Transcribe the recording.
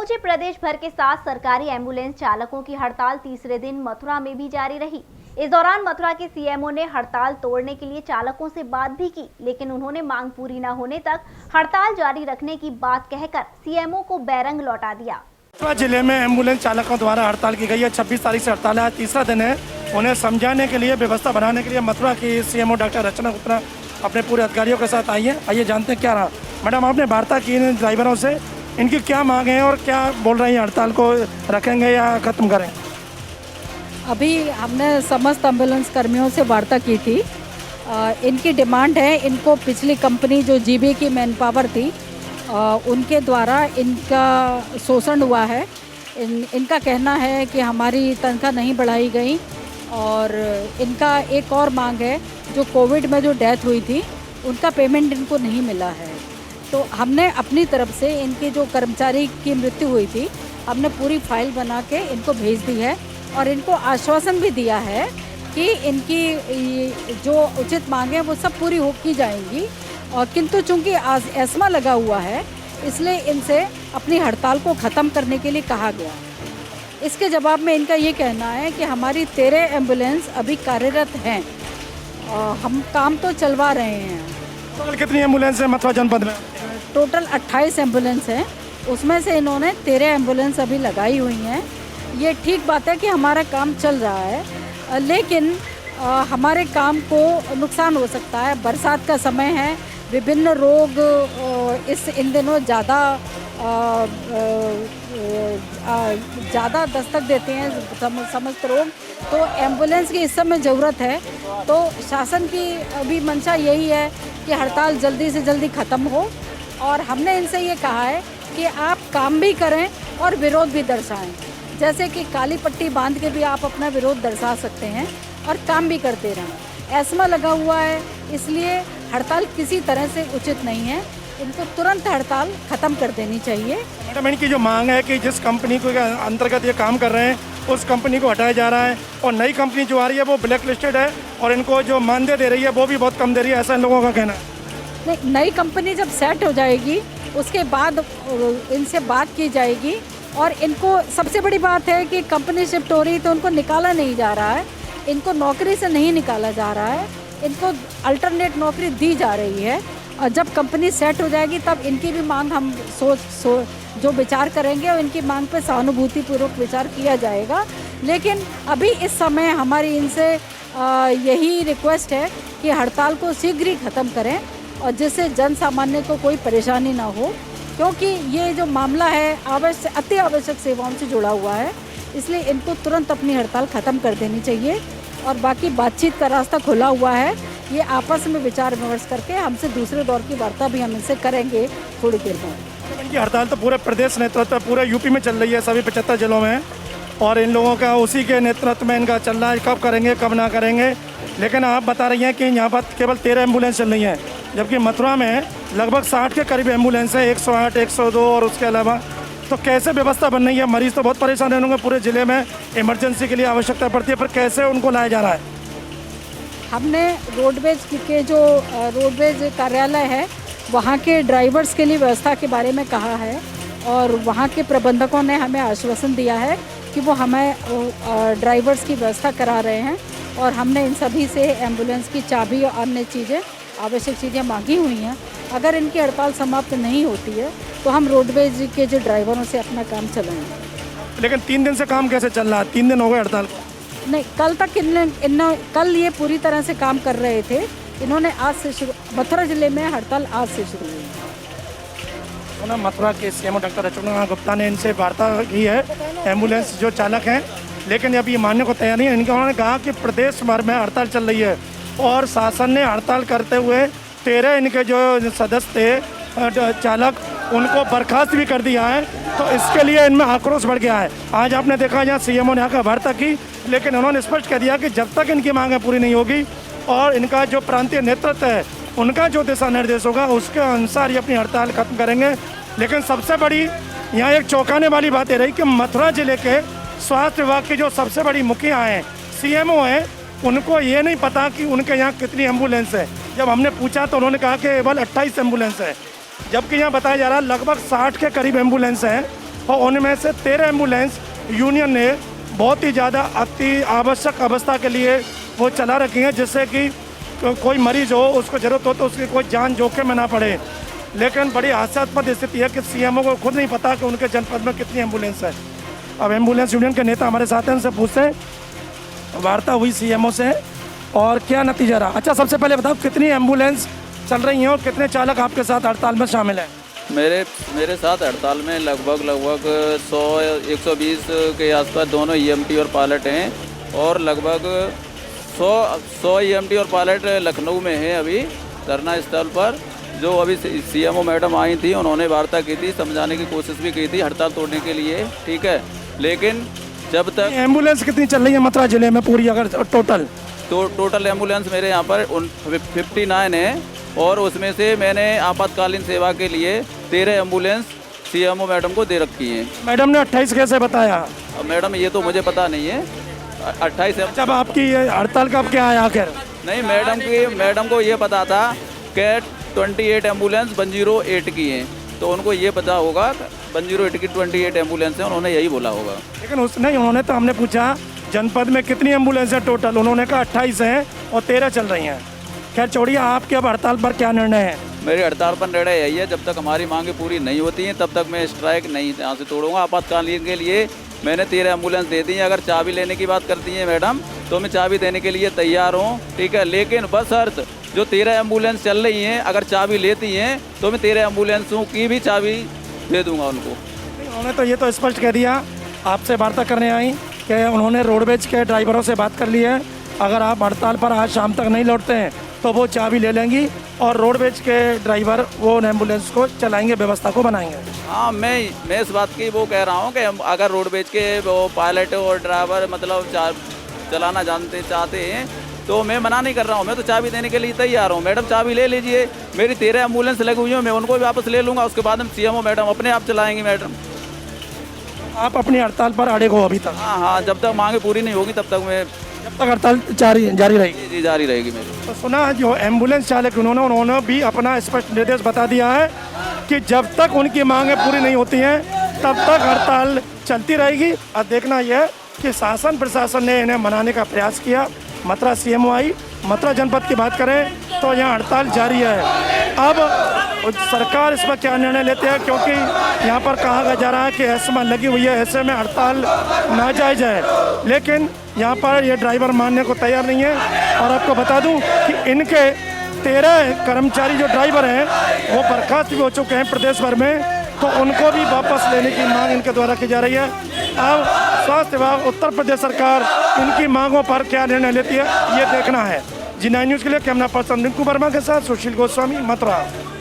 समूचे प्रदेश भर के 7 सरकारी एम्बुलेंस चालकों की हड़ताल तीसरे दिन मथुरा में भी जारी रही। इस दौरान मथुरा के सीएमओ ने हड़ताल तोड़ने के लिए चालकों से बात भी की, लेकिन उन्होंने मांग पूरी न होने तक हड़ताल जारी रखने की बात कहकर सीएमओ को बैरंग लौटा दिया। मथुरा जिले में एम्बुलेंस चालकों द्वारा हड़ताल की गई है। 26 तारीख से हड़ताल है, तीसरा दिन है। उन्हें समझाने के लिए, व्यवस्था बनाने के लिए मथुरा की सीएमओ डॉक्टर रचना गुप्ता अपने पूरे अधिकारियों के साथ आई है। आइए जानते हैं क्या रहा। मैडम, आपने वार्ता की इन ड्राइवरों से, इनकी क्या मांग है और क्या बोल रही हैं? हड़ताल को रखेंगे या खत्म करें? अभी हमने समस्त एम्बुलेंस कर्मियों से वार्ता की थी। इनकी डिमांड है, इनको पिछली कंपनी जो जीबी की मैन पावर थी उनके द्वारा इनका शोषण हुआ है। इनका कहना है कि हमारी तनख्वाह नहीं बढ़ाई गई और इनका एक और मांग है, जो कोविड में जो डेथ हुई थी उनका पेमेंट इनको नहीं मिला है। तो हमने अपनी तरफ से इनके जो कर्मचारी की मृत्यु हुई थी, हमने पूरी फाइल बना के इनको भेज दी है और इनको आश्वासन भी दिया है कि इनकी जो उचित मांगे वो सब पूरी की जाएंगी। और किंतु चूंकि आज एस्मा लगा हुआ है, इसलिए इनसे अपनी हड़ताल को ख़त्म करने के लिए कहा गया। इसके जवाब में इनका ये कहना है कि हमारी 13 एम्बुलेंस अभी कार्यरत हैं और हम काम तो चलवा रहे हैं। टोटल कितनी एम्बुलेंस है मथुरा जनपद में? टोटल 28 एम्बुलेंस हैं, उसमें से इन्होंने 13 एम्बुलेंस अभी लगाई हुई हैं। ये ठीक बात है कि हमारा काम चल रहा है, लेकिन हमारे काम को नुकसान हो सकता है। बरसात का समय है, विभिन्न रोग इन दिनों ज़्यादा दस्तक देते हैं, समस्त रोग। तो एम्बुलेंस की इस समय ज़रूरत है। तो शासन की अभी मंशा यही है कि हड़ताल जल्दी से जल्दी ख़त्म हो और हमने इनसे ये कहा है कि आप काम भी करें और विरोध भी दर्शाएं। जैसे कि काली पट्टी बांध के भी आप अपना विरोध दर्शा सकते हैं और काम भी करते रहें। एस्मा लगा हुआ है, इसलिए हड़ताल किसी तरह से उचित नहीं है। इनको तुरंत हड़ताल ख़त्म कर देनी चाहिए। मैडम, इनकी जो मांग है कि जिस कंपनी के अंतर्गत ये काम कर रहे हैं उस कंपनी को हटाया जा रहा है और नई कंपनी जो आ रही है वो ब्लैक लिस्टेड है और इनको जो मानदेय दे रही है वो भी बहुत कम दे रही है, ऐसा इन लोगों का कहना है। नहीं, नई कंपनी जब सेट हो जाएगी उसके बाद इनसे बात की जाएगी। और इनको सबसे बड़ी बात है कि कंपनी शिफ्ट हो रही तो उनको निकाला नहीं जा रहा है, इनको नौकरी से नहीं निकाला जा रहा है, इनको अल्टरनेट नौकरी दी जा रही है। और जब कंपनी सेट हो जाएगी तब इनकी भी मांग हम जो विचार करेंगे और इनकी मांग पे सहानुभूतिपूर्वक विचार किया जाएगा। लेकिन अभी इस समय हमारी इनसे यही रिक्वेस्ट है कि हड़ताल को शीघ्र ही ख़त्म करें और जिससे जन सामान्य को कोई परेशानी ना हो, क्योंकि ये जो मामला है अति आवश्यक सेवाओं से जुड़ा हुआ है। इसलिए इनको तुरंत अपनी हड़ताल ख़त्म कर देनी चाहिए और बाकी बातचीत का रास्ता खुला हुआ है। ये आपस में विचार विमर्श करके हमसे दूसरे दौर की वार्ता भी हम इनसे करेंगे थोड़ी देर बाद। इनकी हड़ताल तो पूरे प्रदेश नेतृत्व पूरे यूपी में चल रही है, सभी 75 जिलों में, और इन लोगों का उसी के नेतृत्व में इनका चल रहा है। कब करेंगे कब ना करेंगे, लेकिन आप बता रही हैं कि यहाँ पर केवल 13 एम्बुलेंस चल रही हैं, जबकि मथुरा में लगभग 60 के करीब एम्बुलेंस है, 108, 102 और उसके अलावा। तो कैसे व्यवस्था बन रही है? मरीज तो बहुत परेशान होंगे, पूरे ज़िले में इमरजेंसी के लिए आवश्यकता पड़ती है, पर कैसे उनको लाया जा रहा है? हमने रोडवेज के जो रोडवेज कार्यालय है वहाँ के ड्राइवर्स के लिए व्यवस्था के बारे में कहा है और वहाँ के प्रबंधकों ने हमें आश्वासन दिया है कि वो हमें ड्राइवर्स की व्यवस्था करा रहे हैं। और हमने इन सभी से एम्बुलेंस की चाबी और अन्य चीज़ें, आवश्यक चीज़ें मांगी हुई हैं। अगर इनकी हड़ताल समाप्त नहीं होती है तो हम रोडवेज के जो ड्राइवरों से अपना काम चलाएंगे। लेकिन 3 दिन से काम कैसे चल रहा है? 3 दिन हो गए हड़ताल को। नहीं, कल तक कल ये पूरी तरह से काम कर रहे थे। इन्होंने आज से शुरू, मथुरा जिले में हड़ताल आज से शुरू हुई। मथुरा के सीएमओ डॉक्टर रचना गुप्ता ने इनसे वार्ता की है, एम्बुलेंस जो चालक हैं, लेकिन अभी मानने को तैयार नहीं है। उन्होंने कहा कि प्रदेश भर में हड़ताल चल रही है और शासन ने हड़ताल करते हुए 13 इनके जो सदस्य थे चालक, उनको बर्खास्त भी कर दिया है। तो इसके लिए इनमें आक्रोश बढ़ गया है। आज आपने देखा यहाँ सीएमओ ने आकर वार्ता की, लेकिन उन्होंने स्पष्ट कह दिया कि जब तक इनकी मांगें पूरी नहीं होगी और इनका जो प्रांतीय नेतृत्व है उनका जो दिशा निर्देश होगा उसके अनुसार ये अपनी हड़ताल खत्म करेंगे। लेकिन सबसे बड़ी यहाँ एक चौंकाने वाली बात ये रही कि मथुरा जिले के स्वास्थ्य विभाग की जो सबसे बड़ी मुखिया हैं, सीएमओ हैं, उनको ये नहीं पता कि उनके यहाँ कितनी एम्बुलेंस है। जब हमने पूछा तो उन्होंने कहा कि केवल 28 एम्बुलेंस है, जबकि यहाँ बताया जा रहा है लगभग 60 के करीब एम्बुलेंस हैं और उनमें से 13 एम्बुलेंस यूनियन ने बहुत ही ज़्यादा अति आवश्यक अवस्था के लिए वो चला रखी हैं, जिससे कि कोई मरीज हो उसको ज़रूरत हो तो उसकी कोई जान जोखिम में ना पड़े। लेकिन बड़ी हास्यास्पद स्थिति है कि सीएमओ को खुद नहीं पता कि उनके जनपद में कितनी एम्बुलेंस है। अब एम्बुलेंस यूनियन के नेता हमारे साथ हैं, उनसे पूछते हैं वार्ता हुई सीएमओ से और क्या नतीजा रहा। अच्छा, सबसे पहले बताओ कितनी एम्बुलेंस चल रही हैं और कितने चालक आपके साथ हड़ताल में शामिल हैं? मेरे साथ हड़ताल में लगभग 100-120 के आसपास दोनों ईएमटी और पायलट हैं और लगभग 100 ईएमटी और पायलट लखनऊ में हैं अभी धरना स्थल पर। जो अभी सीएमओ मैडम आई थी, उन्होंने वार्ता की थी, समझाने की कोशिश भी की थी हड़ताल तोड़ने के लिए, ठीक है। लेकिन जब तक एम्बुलेंस कितनी चल रही है मथुरा जिले में पूरी अगर टोटल एम्बुलेंस मेरे यहाँ पर 59 है और उसमें से मैंने आपातकालीन सेवा के लिए 13 एम्बुलेंस सीएमओ मैडम को दे रखी हैं। मैडम ने 28 कैसे बताया? अब मैडम ये तो मुझे पता नहीं है। 28 जब आपकी ये हड़ताल कब क्या आया आखिर? नहीं, मैडम को ये पता था कि 28 एम्बुलेंस 108 की हैं, तो उनको ये पता होगा 108 की 28 एम्बुलेंस हैं, उन्होंने यही बोला होगा। लेकिन उन्होंने तो हमने पूछा जनपद में कितनी एम्बुलेंस है टोटल, उन्होंने कहा 28 हैं और 13 चल रही हैं। खैर छोड़िए, आपके अब हड़ताल पर क्या निर्णय है? मेरी हड़ताल पर निर्णय यही है, जब तक हमारी मांगें पूरी नहीं होती हैं तब तक मैं स्ट्राइक नहीं यहाँ से तोड़ूंगा। आपातकालीन के लिए मैंने 13 एम्बुलेंस दे दी हैं। अगर चाबी लेने की बात करती हैं मैडम तो मैं चाबी देने के लिए तैयार हूँ, ठीक है। लेकिन बशर्त जो 13 एम्बुलेंस चल रही हैं अगर चाबी लेती हैं तो मैं 13 एम्बुलेंसों की भी चाबी दे दूँगा उनको। उन्होंने तो ये तो स्पष्ट कह दिया, आपसे वार्ता करने आई कि उन्होंने रोडवेज के ड्राइवरों से बात कर ली है, अगर आप हड़ताल पर आज शाम तक नहीं लौटते हैं तो वो चाबी ले लेंगी और रोडवेज के ड्राइवर वो एम्बुलेंस को चलाएंगे, व्यवस्था को बनाएंगे। हाँ, मैं इस बात की वो कह रहा हूँ कि अगर रोडवेज के वो पायलट और ड्राइवर मतलब चलाना चाहते हैं तो मैं मना नहीं कर रहा हूँ, मैं तो चाबी देने के लिए तैयार हूँ। मैडम चाबी ले लीजिए, मेरी 13 एम्बुलेंस लगी हुई है, मैं उनको भी वापस ले लूँगा, उसके बाद हम सीएमओ मैडम अपने आप चलाएंगी। मैडम आप अपनी हड़ताल पर अड़े हो अभी तक? हाँ, जब तक मांगे पूरी नहीं होगी तब तक मैं जब तक हड़ताल जारी रहेगी? जी जारी रहेगी मेरी। तो सुना जो एम्बुलेंस चालक उन्होंने भी अपना स्पष्ट निर्देश बता दिया है कि जब तक उनकी मांगें पूरी नहीं होती हैं तब तक हड़ताल चलती रहेगी। अब देखना यह है कि शासन प्रशासन ने इन्हें मनाने का प्रयास किया। मथुरा सीएमओ आई, मथुरा जनपद की बात करें तो यहाँ हड़ताल जारी है। अब सरकार इस पर क्या निर्णय लेते हैं, क्योंकि यहाँ पर कहा जा रहा है कि ऐसे लगी हुई है, ऐसे में हड़ताल नाजायज़ है, लेकिन यहाँ पर ये ड्राइवर मानने को तैयार नहीं है। और आपको बता दूं कि इनके 13 कर्मचारी जो ड्राइवर हैं वो बर्खास्त भी हो चुके हैं प्रदेश भर में, तो उनको भी वापस लेने की मांग इनके द्वारा की जा रही है। अब स्वास्थ्य विभाग, उत्तर प्रदेश सरकार इनकी मांगों पर क्या निर्णय लेती है ये देखना है। जी9 न्यूज़ के लिए कैमरा पर्सन रिंकू वर्मा के साथ सुशील गोस्वामी, मथुरा।